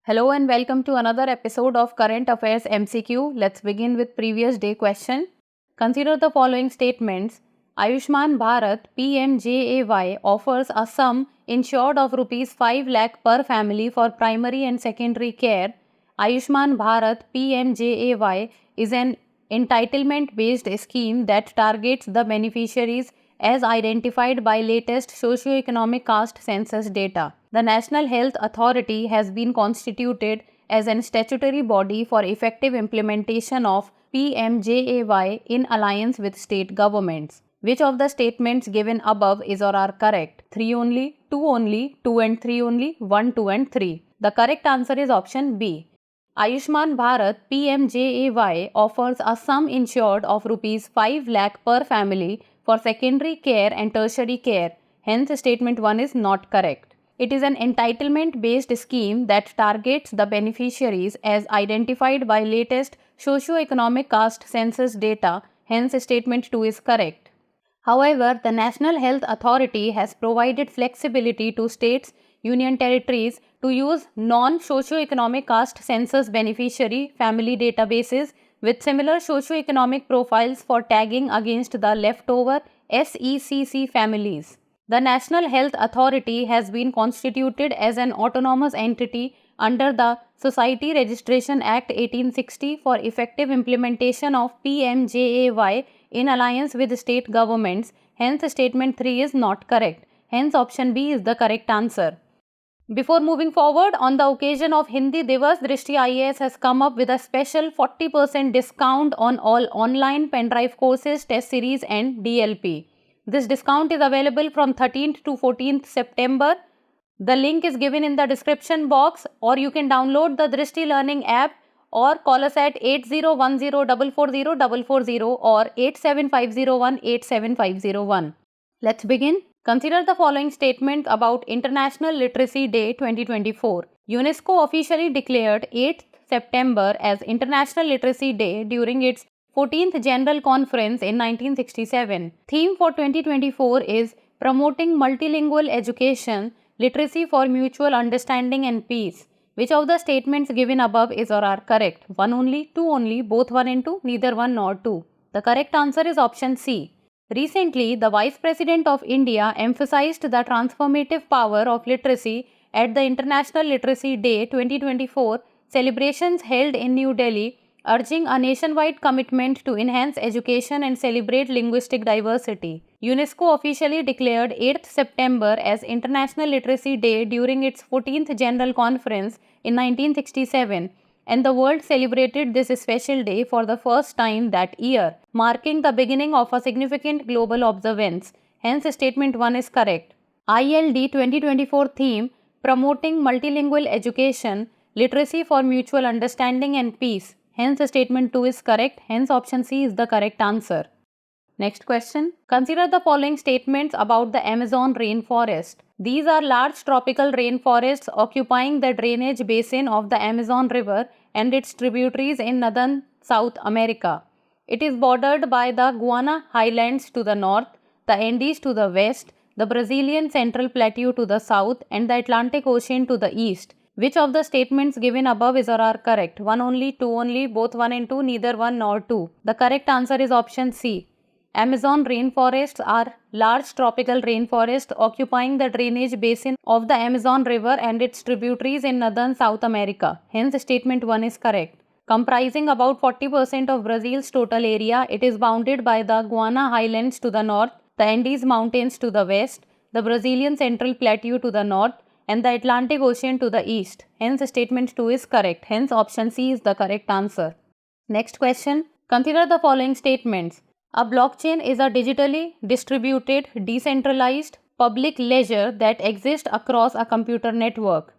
Hello and welcome to another episode of Current Affairs MCQ. Let's begin with previous day question. Consider the following statements. Ayushman Bharat PMJAY offers a sum insured of rupees 5 lakh per family for primary and secondary care. Ayushman Bharat PMJAY is an entitlement based scheme that targets the beneficiaries as identified by latest socio-economic caste census data. The National Health Authority has been constituted as an statutory body for effective implementation of PMJAY in alliance with state governments. Which of the statements given above is or are correct? 3 only, 2 and 3 only, 1, 2 and 3. The correct answer is option B. Ayushman Bharat PMJAY offers a sum insured of rupees 5 lakh per family for secondary care and tertiary care. Hence, statement 1 is not correct. It is an entitlement based scheme that targets the beneficiaries as identified by latest socio-economic caste census data. Hence, statement 2 is correct. However, the National Health Authority has provided flexibility to states, union territories to use non-socio-economic caste census beneficiary family databases with similar socio-economic profiles for tagging against the leftover SECC families. The National Health Authority has been constituted as an autonomous entity under the Society Registration Act 1860 for effective implementation of PMJAY in alliance with state governments. Hence, statement 3 is not correct. Hence, option B is the correct answer. Before moving forward, on the occasion of Hindi Divas, Drishti IAS has come up with a special 40% discount on all online pen drive courses, test series and DLP. This discount is available from 13th to 14th September. The link is given in the description box, or you can download the Drishti Learning app or call us at 8010440440 or 87501 Let's begin. Consider the following statement about International Literacy Day 2024. UNESCO officially declared 8th September as International Literacy Day during its 14th General Conference in 1967. Theme for 2024 is Promoting Multilingual Education, Literacy for Mutual Understanding and Peace. Which of the statements given above is or are correct? 1 only, 2 only, both 1 and 2, neither 1 nor 2. The correct answer is option C. Recently, the Vice President of India emphasized the transformative power of literacy at the International Literacy Day 2024 celebrations held in New Delhi, urging a nationwide commitment to enhance education and celebrate linguistic diversity. UNESCO officially declared 8th September as International Literacy Day during its 14th General Conference in 1967. And the world celebrated this special day for the first time that year, marking the beginning of a significant global observance. Hence, statement 1 is correct. ILD 2024 theme, Promoting Multilingual Education, Literacy for Mutual Understanding and Peace. Hence, statement 2 is correct. Hence, option C is the correct answer. Next question. Consider the following statements about the Amazon rainforest. These are large tropical rainforests occupying the drainage basin of the Amazon River and its tributaries in northern South America. It is bordered by the Guiana Highlands to the north, the Andes to the west, the Brazilian Central Plateau to the south, and the Atlantic Ocean to the east. Which of the statements given above is or are correct? 1 only, 2 only, both 1 and 2, neither 1 nor 2. The correct answer is option C. Amazon rainforests are large tropical rainforests occupying the drainage basin of the Amazon River and its tributaries in northern South America. Hence, statement 1 is correct. Comprising about 40% of Brazil's total area, it is bounded by the Guiana Highlands to the north, the Andes Mountains to the west, the Brazilian Central Plateau to the north, and the Atlantic Ocean to the east. Hence, statement 2 is correct. Hence, option C is the correct answer. Next question. Consider the following statements. A blockchain is a digitally distributed, decentralized, public ledger that exists across a computer network.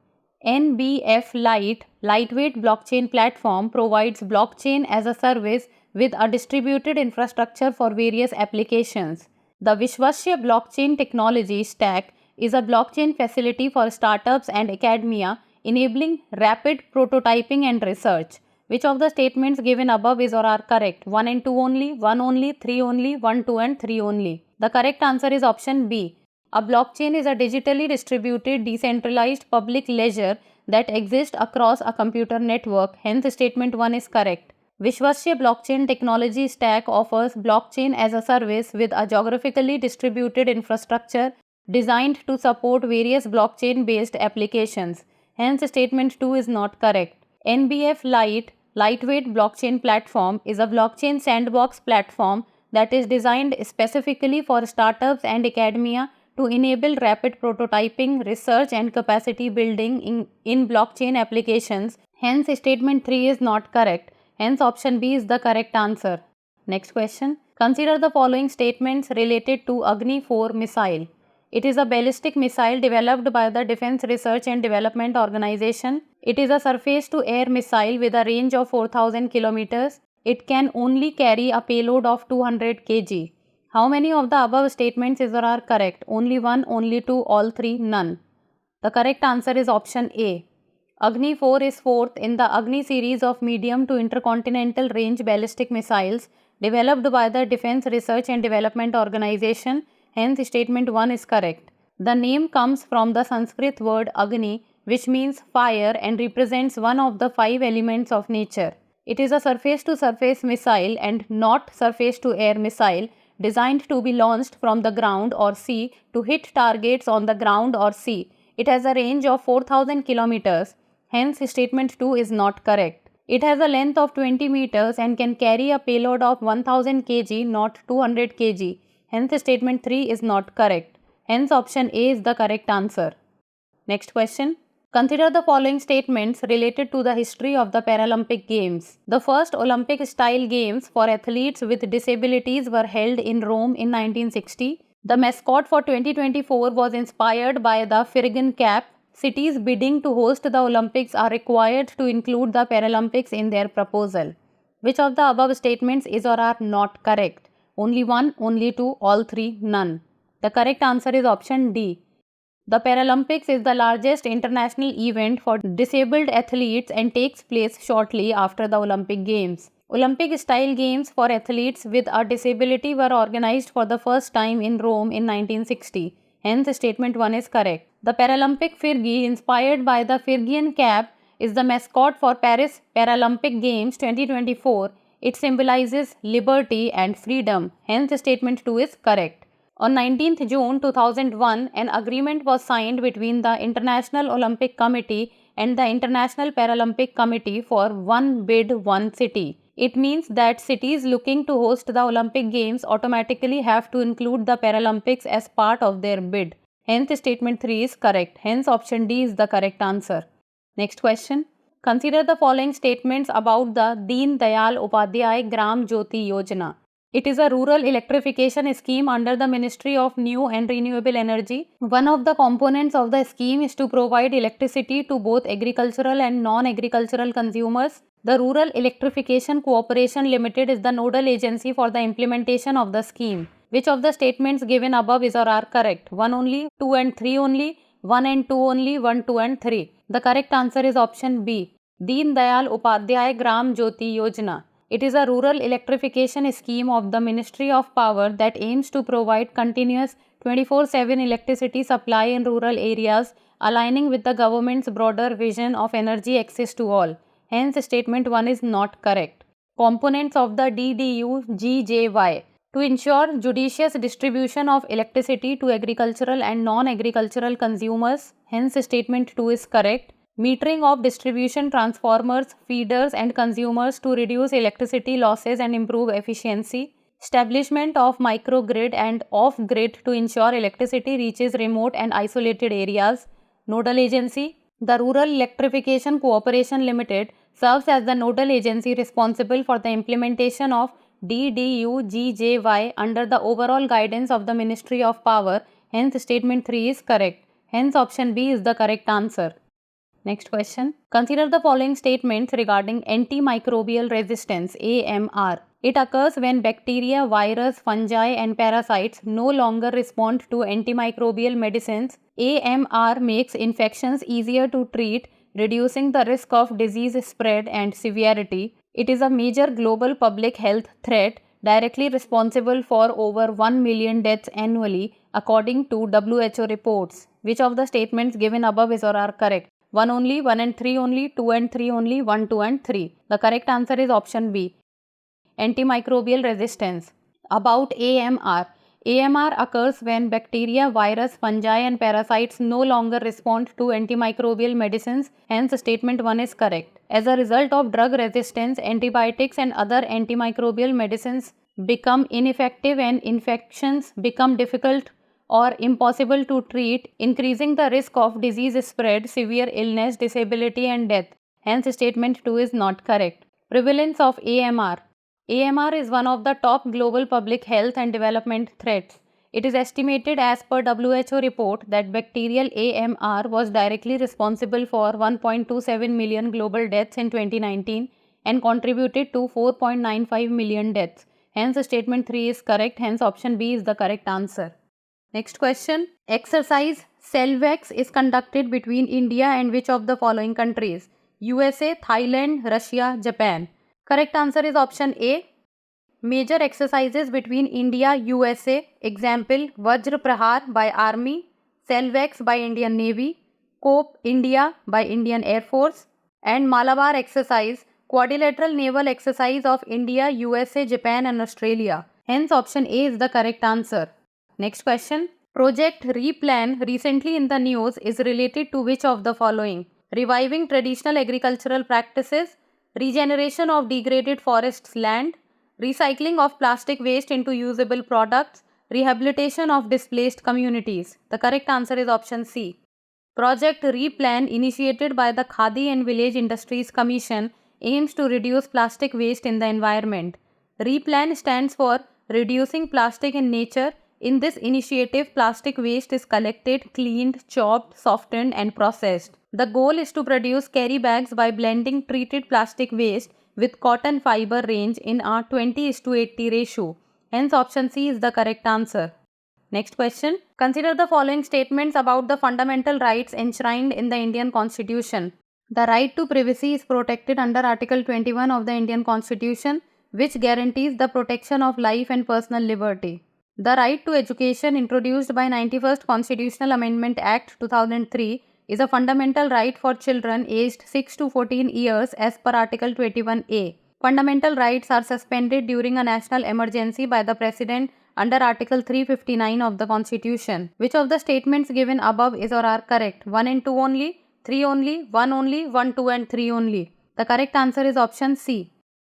NBF Lite, lightweight blockchain platform, provides blockchain as a service with a distributed infrastructure for various applications. The Vishwasya blockchain technology stack is a blockchain facility for startups and academia, enabling rapid prototyping and research. Which of the statements given above is or are correct? 1 and 2 only, 1 only, 3 only, 1, 2 and 3 only. The correct answer is option B. A blockchain is a digitally distributed, decentralized public ledger that exist across a computer network. Hence, statement 1 is correct. Vishwasya blockchain technology stack offers blockchain as a service with a geographically distributed infrastructure designed to support various blockchain-based applications. Hence, statement 2 is not correct. NBF Lite, lightweight blockchain platform, is a blockchain sandbox platform that is designed specifically for startups and academia to enable rapid prototyping, research and capacity building in blockchain applications. Hence, statement 3 is not correct. Hence, option B is the correct answer. Next question. Consider the following statements related to Agni 4 missile. It is a ballistic missile developed by the Defense Research and Development Organization. It is a surface-to-air missile with a range of 4,000 kilometers. It can only carry a payload of 200 kg. How many of the above statements are correct? Only one, only two, all three, none. The correct answer is option A. Agni 4 is fourth in the Agni series of medium to intercontinental range ballistic missiles developed by the Defense Research and Development Organization. Hence, statement 1 is correct. The name comes from the Sanskrit word Agni, which means fire and represents one of the 5 elements of nature. It is a surface-to-surface missile and not surface-to-air missile designed to be launched from the ground or sea to hit targets on the ground or sea. It has a range of 4,000 kilometers. Hence, statement 2 is not correct. It has a length of 20 meters and can carry a payload of 1000 kg, not 200 kg. Hence, statement 3 is not correct. Hence, option A is the correct answer. Next question. Consider the following statements related to the history of the Paralympic Games. The first Olympic-style games for athletes with disabilities were held in Rome in 1960. The mascot for 2024 was inspired by the Phrygian cap. Cities bidding to host the Olympics are required to include the Paralympics in their proposal. Which of the above statements is or are not correct? Only one, only two, all three, none. The correct answer is option D. The Paralympics is the largest international event for disabled athletes and takes place shortly after the Olympic Games. Olympic-style games for athletes with a disability were organized for the first time in Rome in 1960. Hence, statement 1 is correct. The Paralympic Phrygi, inspired by the Phrygian cap, is the mascot for Paris Paralympic Games 2024. It symbolizes liberty and freedom. Hence, statement 2 is correct. On 19th June 2001, an agreement was signed between the International Olympic Committee and the International Paralympic Committee for one bid, one city. It means that cities looking to host the Olympic Games automatically have to include the Paralympics as part of their bid. Hence, statement 3 is correct. Hence, option D is the correct answer. Next question. Consider the following statements about the Deen Dayal Upadhyay Gram Jyoti Yojana. It is a rural electrification scheme under the Ministry of New and Renewable Energy. One of the components of the scheme is to provide electricity to both agricultural and non-agricultural consumers. The Rural Electrification Cooperation Limited is the nodal agency for the implementation of the scheme. Which of the statements given above is or are correct? 1 only, 2 and 3 only, 1 and 2 only, 1, 2 and 3. The correct answer is option B. Deen Dayal Upadhyay Gram Jyoti Yojana. It is a rural electrification scheme of the Ministry of Power that aims to provide continuous 24/7 electricity supply in rural areas, aligning with the government's broader vision of energy access to all. Hence, statement 1 is not correct. Components of the DDU-GJY. To ensure judicious distribution of electricity to agricultural and non-agricultural consumers. Hence, statement 2 is correct. Metering of distribution transformers, feeders and consumers to reduce electricity losses and improve efficiency. Establishment of microgrid and off-grid to ensure electricity reaches remote and isolated areas. Nodal agency. The Rural Electrification Cooperation Limited serves as the nodal agency responsible for the implementation of DDU-GJY under the overall guidance of the Ministry of Power. Hence, statement 3 is correct. Hence, option B is the correct answer. Next question. Consider the following statements regarding antimicrobial resistance AMR. It occurs when bacteria, virus, fungi and parasites no longer respond to antimicrobial medicines. AMR makes infections easier to treat, reducing the risk of disease spread and severity. It is a major global public health threat, directly responsible for over 1 million deaths annually, according to WHO reports. Which of the statements given above is or are correct? 1 only, 1 and 3 only, 2 and 3 only, 1, 2 and 3. The correct answer is option B. Antimicrobial resistance. About AMR. AMR occurs when bacteria, virus, fungi and parasites no longer respond to antimicrobial medicines, hence statement 1 is correct. As a result of drug resistance, antibiotics and other antimicrobial medicines become ineffective and infections become difficult or impossible to treat, increasing the risk of disease spread, severe illness, disability and death. Hence statement 2 is not correct. Prevalence of AMR. AMR is one of the top global public health and development threats. It is estimated as per WHO report that bacterial AMR was directly responsible for 1.27 million global deaths in 2019 and contributed to 4.95 million deaths. Hence statement 3 is correct. Hence option B is the correct answer. Next question. Exercise CELVAX is conducted between India and which of the following countries? USA, Thailand, Russia, Japan. Correct answer is option A. Major exercises between India, USA, example Vajra Prahar by Army, CELVAX by Indian Navy, COPE India by Indian Air Force, and Malabar exercise, quadrilateral naval exercise of India, USA, Japan and Australia. Hence option A is the correct answer. Next question. Project Replan, recently in the news, is related to which of the following? Reviving traditional agricultural practices, regeneration of degraded forests land, recycling of plastic waste into usable products, rehabilitation of displaced communities. The correct answer is option C. Project Replan, initiated by the Khadi and Village Industries Commission, aims to reduce plastic waste in the environment. Replan stands for Reducing Plastic in Nature. In this initiative, plastic waste is collected, cleaned, chopped, softened and processed. The goal is to produce carry bags by blending treated plastic waste with cotton fiber range in a 20:80 ratio. Hence option C is the correct answer. Next question. Consider the following statements about the fundamental rights enshrined in the Indian Constitution. The right to privacy is protected under Article 21 of the Indian Constitution, which guarantees the protection of life and personal liberty. The right to education, introduced by 91st Constitutional Amendment Act 2003, is a fundamental right for children aged 6 to 14 years as per Article 21A. Fundamental rights are suspended during a national emergency by the President under Article 359 of the Constitution. Which of the statements given above is or are correct? 1 and 2 only, 3 only, 1 only, 1, 2 and 3 only. The correct answer is option C.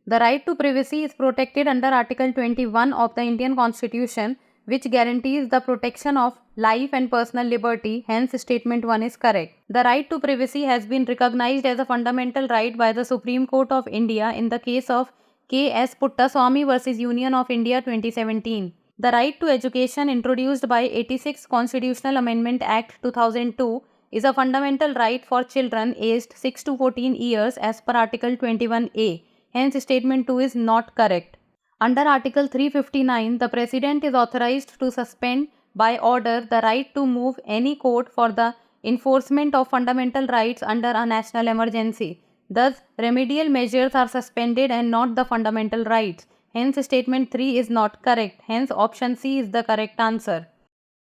The right to privacy is protected under Article 21 of the Indian Constitution, which guarantees the protection of life and personal liberty. Hence, statement 1 is correct. The right to privacy has been recognized as a fundamental right by the Supreme Court of India in the case of K.S. Puttaswamy v. Union of India 2017. The right to education, introduced by 86th Constitutional Amendment Act 2002, is a fundamental right for children aged 6 to 14 years as per Article 21A. Hence, statement 2 is not correct. Under Article 359, the President is authorized to suspend by order the right to move any court for the enforcement of fundamental rights under a national emergency. Thus, remedial measures are suspended and not the fundamental rights. Hence, statement 3 is not correct. Hence, option C is the correct answer.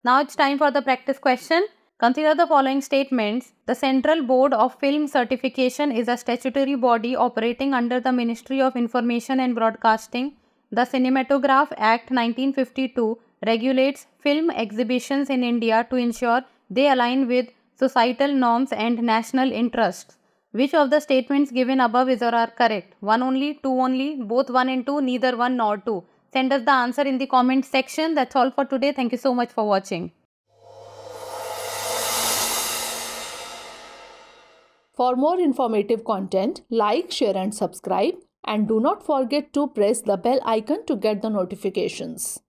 Now it's time for the practice question. Consider the following statements. The Central Board of Film Certification is a statutory body operating under the Ministry of Information and Broadcasting. The Cinematograph Act 1952 regulates film exhibitions in India to ensure they align with societal norms and national interests. Which of the statements given above is or are correct? 1 only, 2 only, both 1 and 2, neither 1 nor 2. Send us the answer in the comment section. That's all for today. Thank you so much for watching. For more informative content, like, share and subscribe, and do not forget to press the bell icon to get the notifications.